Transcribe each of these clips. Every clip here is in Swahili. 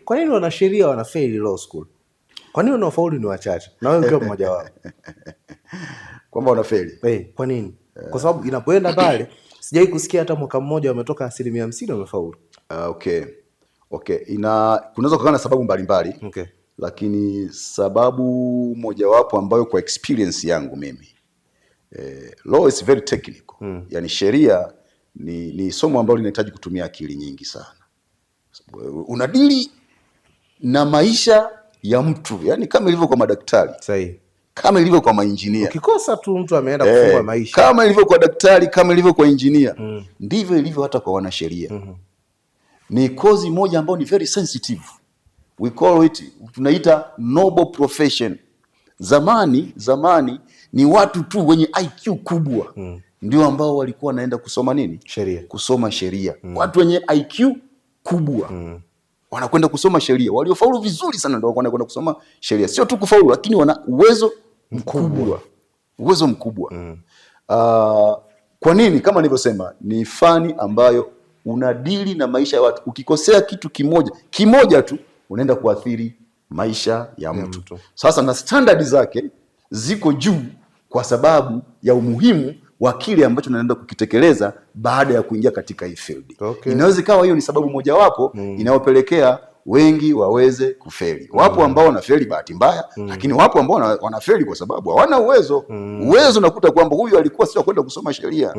kwa nini wanasheria wanafeli law school? Kwa nini wanaofaulu ni wachache? Na wewe ukiwa mmoja wao. Kwamba wanafeli. Kwa nini? Kwa sababu inapoenda pale sijawahi kusikia hata mwaka mmoja wametoka 50% wamefaulu. Okay. Kunaweza kuwa na sababu mbalimbali. Okay. Lakini sababu mojawapo ambayo kwa experience yangu mimi, law is very technical. Yani sheria ni somo ambalo linahitaji kutumia akili nyingi sana. Unadili na maisha ya mtu, yani kama ilivyo kwa madaktari. Sahihi. Kama ilivyo kwa mainjinia. Ukikosa tu mtu ameenda kufunga maisha. Kama ilivyo kwa daktari, kama ilivyo kwa injinia, ndivyo ilivyo hata kwa wanasheria. Ni kozi moja ambayo ni very sensitive. We call it, tunaita noble profession. Zamani ni watu tu wenye IQ kubwa ndio ambao walikuwa wanaenda kusoma nini? Sheria. Kusoma sheria. Watu wenye IQ kubwa wanakwenda kusoma sheria. Waliofaulu vizuri sana ndio wanakwenda kusoma sheria. Sio tu kufaulu, lakini wana uwezo mkubwa. Uwezo mkubwa. Kwa nini? Kama nilivyosema, ni fani ambayo unadili na maisha ya watu. Ukikosea kitu kimoja tu unaenda kuathiri maisha ya mtu. Sasa na standard zake ziko juu kwa sababu ya umuhimu wa kile ambacho naenda kukitekeleza baada ya kuingia katika hii field. Okay. Inaweza ikawa hiyo ni sababu mojawapo inayopelekea wengi waweze kufeli. Wapo ambao wanafeli bahati mbaya, lakini wapo ambao wanafeli kwa sababu hawana uwezo. Uwezo unakuta kwamba huyu alikuwa sio kwenda kusoma sheria.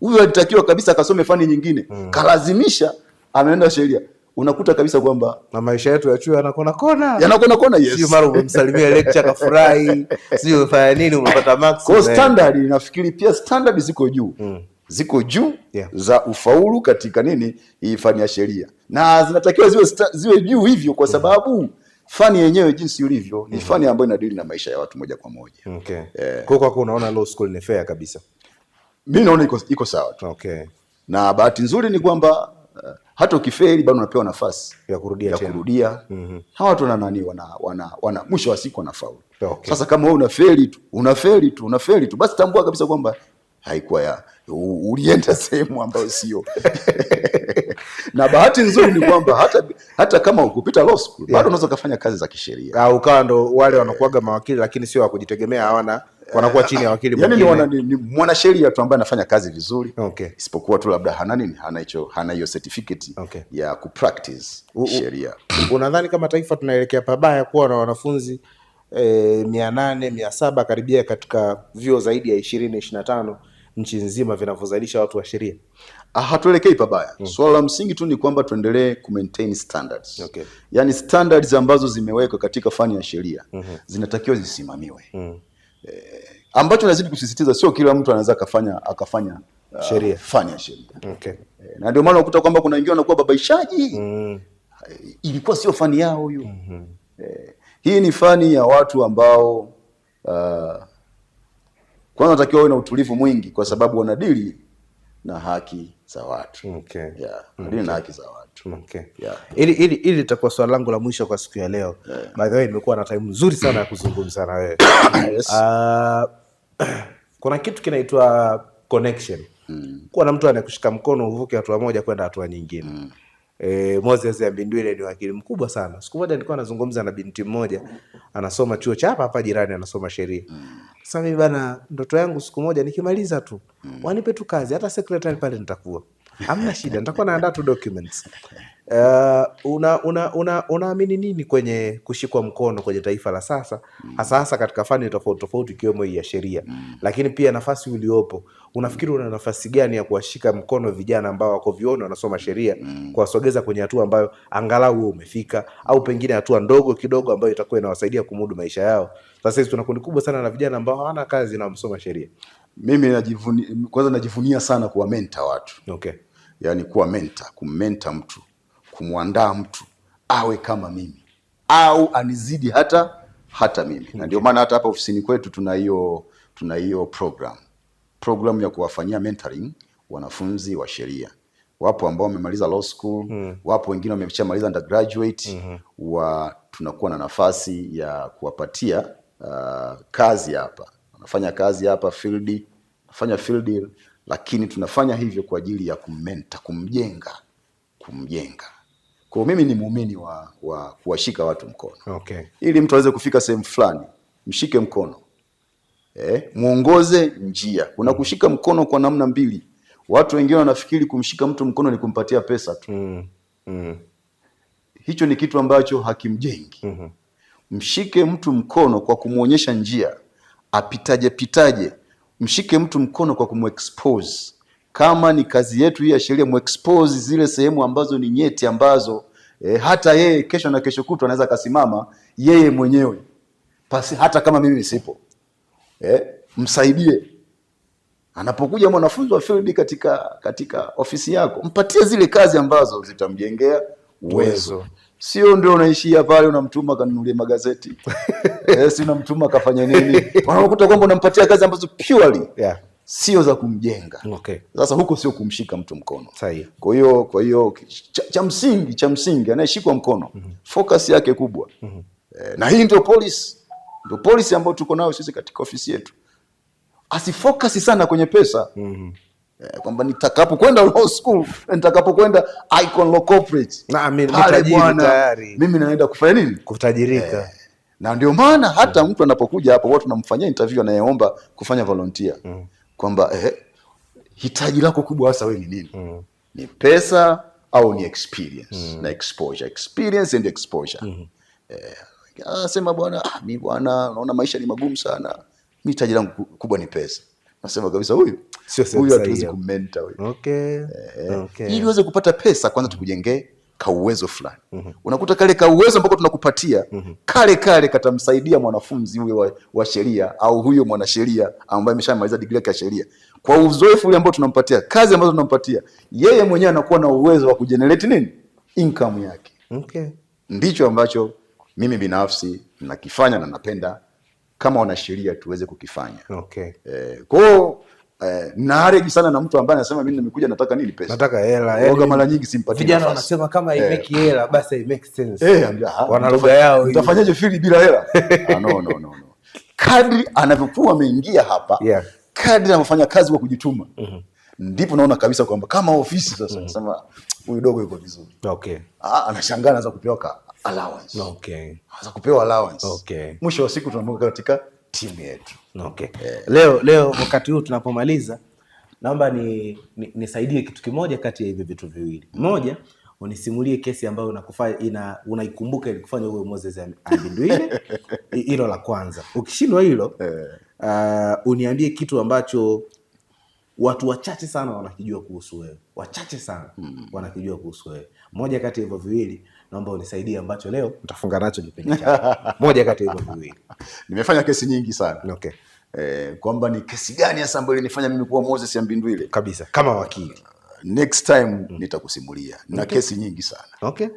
Huyu alitakiwa kabisa akasome fani nyingine. Kalazimisha ameenda sheria. Unakuta kabisa kwamba na maisha yetu ya chuo yanakona kona. Yes. Sio mara umemsalimia lecture kafurahi, sio fanya nini umepata max. Kwa standard nafikiri pia standard ziko juu. Ziko juu za ufaulu katika nini hii fani ya sheria. Na zinatakiwa ziwe juu hivyo kwa sababu fani yenyewe jinsi ilivyo ni fani ambayo inadili na maisha ya watu moja kwa moja. Okay. Kwa unaona law school ni fair kabisa. Mimi naona iko sawa tu. Okay. Na bahati nzuri ni kwamba hata ukifeli bado unapewa nafasi ya kurudia. Hawa watu wana mwisho wa siku wanafaulu. Okay. Sasa kama wewe unafeli tu basi tambua kabisa kwamba haikuwa ulienda sehemu ambayo sio. Na bahati nzuri ni kwamba hata kama ukupita law school bado unaweza kufanya kazi za kisheria. Au ukawa ndo wale wanakuaga mawakili lakini sio wa kujitegemea, wanakuwa chini ya wakili mwingine. Yani ni mwanasheria tu ambaye anafanya kazi vizuri. Okay. Isipokuwa tu labda hana hiyo certificate ya kupractice sheria. Unadhani kama taifa tunaelekea pabaya kuwa na wanafunzi 800 700 karibia katika vyuo zaidi ya 20-25 nchi nzima vinavyozalisha watu wa sheria? Hatuelekei pabaya. Swala la msingi tu ni kwamba tuendelee ku maintain standards. Okay. Yani standards ambazo zimewekwa katika fani ya sheria zinatakiwa zisimamiwe. Ambacho nazidi kusisitiza, sio kila mtu anaweza akafanya sheria, fani ya sheria. Okay. Na ndio maana ukuta kwamba kuna wengine wanakuwa babaishaji. Ilikuwa sio fani yao huyu. Hii ni fani ya watu ambao kwanza natakiwa wawe na utulivu mwingi kwa sababu wanadili na haki za watu. Okay. Wanadili na haki za watu. Okay. Ili litakuwa swali langu la mwisho kwa siku ya leo. By the way, nimekuwa na time nzuri sana ya kuzungumza na wewe. Yes. Kuna kitu kinaitwa connection. Kuwa na mtu anayekushika mkono uvuke hatua moja kwenda hatua nyingine. Moses Ambindwile ni wakili mkubwa sana. Siku moja nilikuwa nazungumza na binti mmoja anasoma chuo cha hapa jirani, anasoma sheria. Sasa mimi bana, ndoto yangu siku moja nikimaliza tu wanipe tu kazi, hata secretary pale nitakuwa. Hamna shida, nitakuwa naandaa tu documents. Unaamini nini kwenye kushikwa mkono kwenye taifa la sasa, hasa katika fani tofauti ikiwemo hii ya sheria? Lakini pia nafasi uliopo, unafikiri una nafasi gani ya kuwashika mkono vijana ambao wako vioni wanasoma sheria, kuwasogeza kwenye hatua ambayo angalau wewe umefika, au pengine hatua ndogo kidogo ambayo itakuwa inawasaidia kumudu maisha yao? Sasa hivi tuna kundi kubwa sana la vijana ambao hawana kazi na wamesoma sheria. Mimi najivunia sana kuwa mentor watu. Okay. Yani kuwa mentor, kumenta mtu, kumwandaa mtu awe kama mimi au anizidi hata mimi. Na ndio maana hata hapa ofisini kwetu tuna hiyo program ya kuwafanyia mentoring wanafunzi wa sheria. Wapo ambao wamemaliza law school, wapo wengine wameshamaliza undergraduate. Tunakuwa na nafasi ya kuwapatia kazi hapa. Wanafanya kazi hapa field, lakini tunafanya hivyo kwa ajili ya kumenta, kumjenga. Kwa mimi ni muumini wa kuwashika watu mkono. Okay. Ili mtu aweze kufika sehemu fulani, mshike mkono. Muongoze njia. Kuna kushika mkono kwa namna mbili. Watu wengine wanafikiri kumshika mtu mkono ni kumpatia pesa tu. Hicho ni kitu ambacho hakimjengi. Mshike mtu mkono kwa kumuonyesha njia, pitaje. Mshike mtu mkono kwa kumexpose. Kama ni kazi yetu hii ya sheria, muexpose zile sehemu ambazo ni nyeti, ambazo hata yeye kesho na kesho kutwa anaweza kasimama yeye mwenyewe pasi, hata kama mimi sipo. Msaidie. Anapokuja mwanafunzi wa field katika ofisi yako, mpatie zile kazi ambazo zitamjengea uwezo. Sio ndio unaishia pale unamtuma kanunulie magazeti. Si unamtuma kafanya nini? Unakuta kwamba unampatia kazi ambazo purely sio za kumjenga. Okay. Sasa huko sio kumshika mtu mkono. Sahihi. Kwa hiyo cha msingi anayeshikwa mkono, focus yake kubwa. Na hii ndio policy ambayo tuko nayo sisi katika ofisi yetu. Asifocus sana kwenye pesa. Kwamba nitakapokwenda law school, nitakapokwenda Icon Law Corporate, na mimi tayari mimi naenda kufanya nini? Kutajirika. Na ndio maana hata mtu anapokuja hapo, watu tunamfanyia interview anayeomba kufanya volunteer, kwamba hitaji lako kubwa hasa wewe ni nini? Ni pesa au ni experience na exposure? Experience and exposure. Anasema bwana, mimi bwana naona maisha ni magumu sana, mimi hitaji langu kubwa ni pesa. Nasema kabisa huyu hatuwezi kummentor huyu. Okay. Ili uweze kupata pesa, kwanza tukujengee kauwezo fulani. Unakuta kale kauwezo ambako tunakupatia, kale katamsaidia mwanafunzi huyo wa sheria au huyo mwanasheria ambaye ameshamaliza degree yake ya sheria. Kwa uzoefu ule ambao tunampatia, kazi ambazo tunampatia, yeye mwenyewe anakuwa na uwezo wa kugenerate nini? Income yake. Okay. Ndicho ambacho mimi binafsi nakifanya na napenda kama wanasheria tuweze kukifanya. Okay. Kwa naaregi sana na mtu ambaye anasema mimi nimekuja nataka nini? Pesa. Nataka hela. Yaani mara nyingi simpatii. Vijana wanasema kama imeki hela basi it makes sense. Wana lugha yao. Utafanyaje fili bila hela? No. Kadri anavyokuwa ameingia hapa, kadri anafanya kazi kwa kujituma. Ndipo naona kabisa kwamba kama ofisi sasa nasema huyu dogo yuko vizuri. Okay. Anashangaa anaanza kupewa allowance. Okay. Anaanza kupewa allowance. Okay. Mwisho wa siku tunamuka katika timu yetu. Okay. Leo wakati huu tunapomaliza, naomba nisaidie kitu kimoja kati ya hivi vitu viwili. Moja, unisimulie kesi ambayo unaikumbuka ilikufanya uwe Moses Ambindwile. Hilo la kwanza. Ukishindwa hilo, uniambie kitu ambacho watu wachache sana wanakijua kuhusu wewe. Wachache sana wanakijua kuhusu wewe. Moja kati ya hivyo viwili, naomba unisaidie ambacho leo nitafunga nacho kipindi chako. Moja kati ya hivyo viwili. Nimefanya kesi nyingi sana. Okay. Kwamba ni kesi gani hasa ambayo ilinifanya mimi kuwa Moses Ambindwile? Kabisa, kama wakili. Next time nitakusimulia. Na kesi nyingi sana. Okay.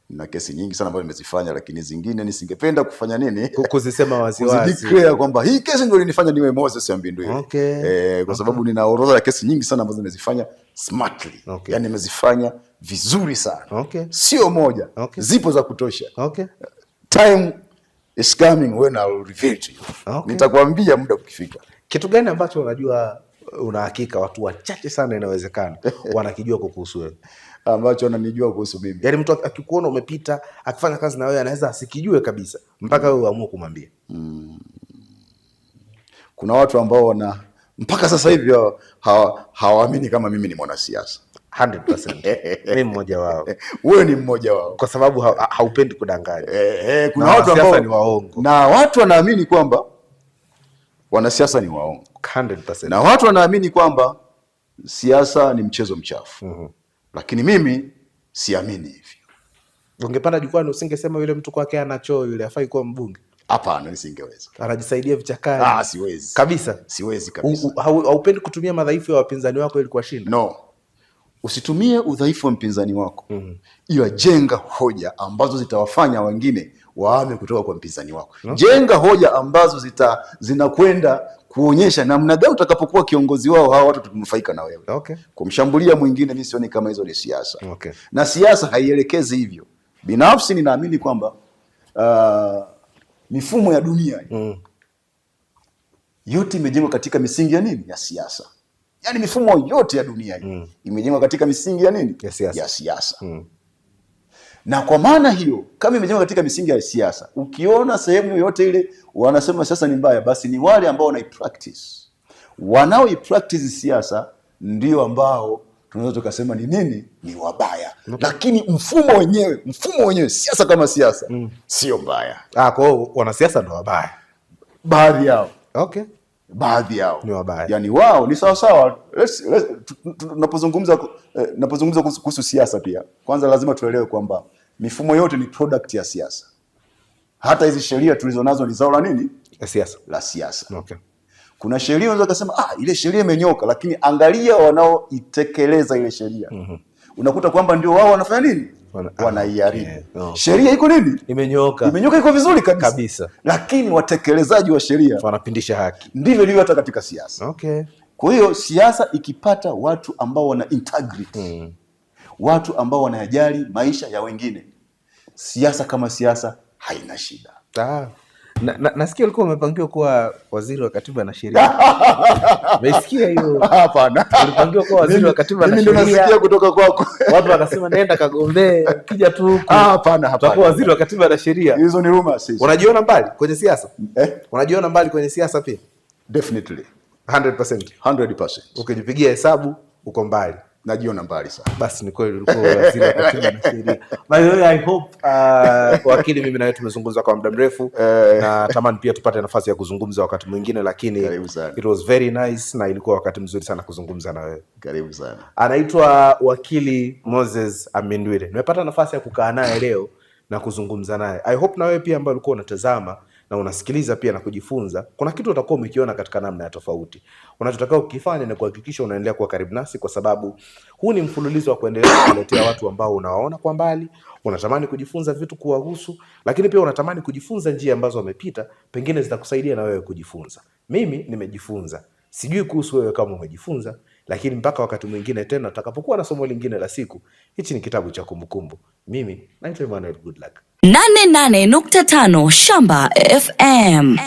Na kesi nyingi sana ambazo nimezifanya, lakini zingine nisingependa kufanya nini? Kuzisema waziwazi. Kuzideclare kwamba hii kesi ndio ilinifanya niwe Moses Ambindwile. Okay. Kwa sababu nina orodha ya kesi nyingi sana ambazo nimezifanya smartly. Okay. Yaani nimezifanya vizuri sana. Okay. Sio moja. Okay. Zipo za kutosha. Okay. Time is coming when I'll reveal to you. Okay. Nitakwambia muda ukifika. Kitu gani ambacho unajua una hakika watu wachache sana inawezekana wanakijua kuhusu wewe? Ambacho ananijua kuhusu mimi. Yaani mtu akikuona umepita, akifanya kazi na wewe anaweza asikijue kabisa mpaka wewe uamue kumwambia. Kuna watu ambao mpaka sasa hivi hawaamini kama mimi ni mwanasiasa. 100%. Mimi mmoja wao. Wewe ni mmoja wao. Kwa sababu haupendi kudanganya. Kuna watu ambao ni waongo. Na watu wanaamini kwamba wanasiasa ni waongo. 100%. Na watu wanaamini kwamba siasa ni mchezo mchafu. Lakini mimi siamini hivyo. Ungepanda jukwani usingesema yule mtu kwake ana choo, yule hafai kuwa mbunge? Hapana, nisingeweza. Anajisaidia vichakani. Siwezi. Kabisa. Siwezi kabisa. Haupendi kutumia madhaifu ya wapinzani wako ili kuwashinda? No. Usitumie udhaifu wa mpinzani wako. Ila jenga hoja ambazo zitawafanya wengine waame kutoka kwa mpinzani wako. Jenga hoja ambazo zinakwenda kuonyesha namna gani utakapokuwa kiongozi wao hawa watu tunufaika na wewe. Okay. Kumshambulia mwingine mimi sioni kama hizo ni siasa. Okay. Na siasa haielekezi hivyo. Binafsi ninaamini kwamba mifumo ya dunia yote imejengwa katika misingi ya nini? Ya siasa. Yaani mifumo yote ya dunia imejengwa katika misingi ya nini? Ya siasa. Ya siasa. Na kwa maana hiyo, kama imejengwa katika misingi ya siasa, ukiona sehemu yoyote ile wanasema siasa ni mbaya, basi ni wale ambao wanaipractice. Wanaoipractice siasa ndio ambao tunaweza tukasema ni nini? Ni wabaya. Lakini mfumo wenyewe siasa kama siasa sio mbaya. Kwa hiyo wanasiasa ndio wabaya. Baadhi yao. Okay. Baadhi yao ni wabaya. Yaani wao ni sawa sawa. Tunapozungumza kuhusu siasa pia, kwanza lazima tuelewe kwamba mifumo yote ni product ya siasa. Hata hizi sheria tulizonazo ni zao la nini? La siasa. Okay. Kuna sheria unaweza kusema ile sheria imenyoka, lakini angalia wanaoitekeleza ile sheria. Unakuta kwamba ndio wao wanafanya nini? Wanaiharibu. Sheria iko nini? Imenyoka iko vizuri kabisa. Lakini watekelezaji wa sheria wanapindisha haki. Ndivyo ilivyo hata katika siasa. Okay. Kwa hiyo siasa ikipata watu ambao wana integrity, watu ambao wanajali maisha ya wengine, siasa kama siasa haina shida. Nasikia ulikuwa umepangiwa kuwa waziri wa katiba na sheria. Umesikia hiyo? Hapana. Ulipangiwa kuwa waziri wa katiba na sheria. Mimi ndo nasikia kutoka kwako. Watu wakasema nenda kagombee, ukija tu huko. Hapana. Utakuwa waziri wa katiba na sheria. Hizo ni rumors hizo. Unajiona mbali kwenye siasa? Unajiona mbali kwenye siasa pia? Definitely. 100%. 100%. Ukijipigia hesabu uko mbali. Najiona mbali sana. Basi ni kweli ulikuwa waziri wa katiba na sheria. By the way, I hope wakili, mimi na wewe tumezungumza kwa muda mrefu na tamani pia tupate nafasi ya kuzungumza wakati mwingine, lakini it was very nice na ilikuwa wakati mzuri sana kuzungumza na wewe. Karibu sana. Anaitwa wakili Moses Amindwire. Nimepata nafasi ya kukaa naye leo na kuzungumza naye. I hope na wewe pia ambaye ulikuwa unatazama na unasikiliza pia na kujifunza, kuna kitu utakuwa umekiona katika namna ya tofauti. Unachotaka ukifanya ni kuhakikisha unaendelea kuwa karibu nasi, kwa sababu huu ni mfululizo wa kuendelea kuletea watu ambao unawaona kwa mbali, unatamani kujifunza vitu kuwahusu, lakini pia unatamani kujifunza njia ambazo wamepita, pengine zitakusaidia na wewe kujifunza. Mimi nimejifunza. Sijui kuhusu wewe kama umejifunza, lakini mpaka wakati mwingine tena tutakapokuwa na somo lingine la siku. Hichi ni kitabu cha kumbukumbu. Mimi naitwa Emmanuel Goodluck. 88.5 Shamba FM.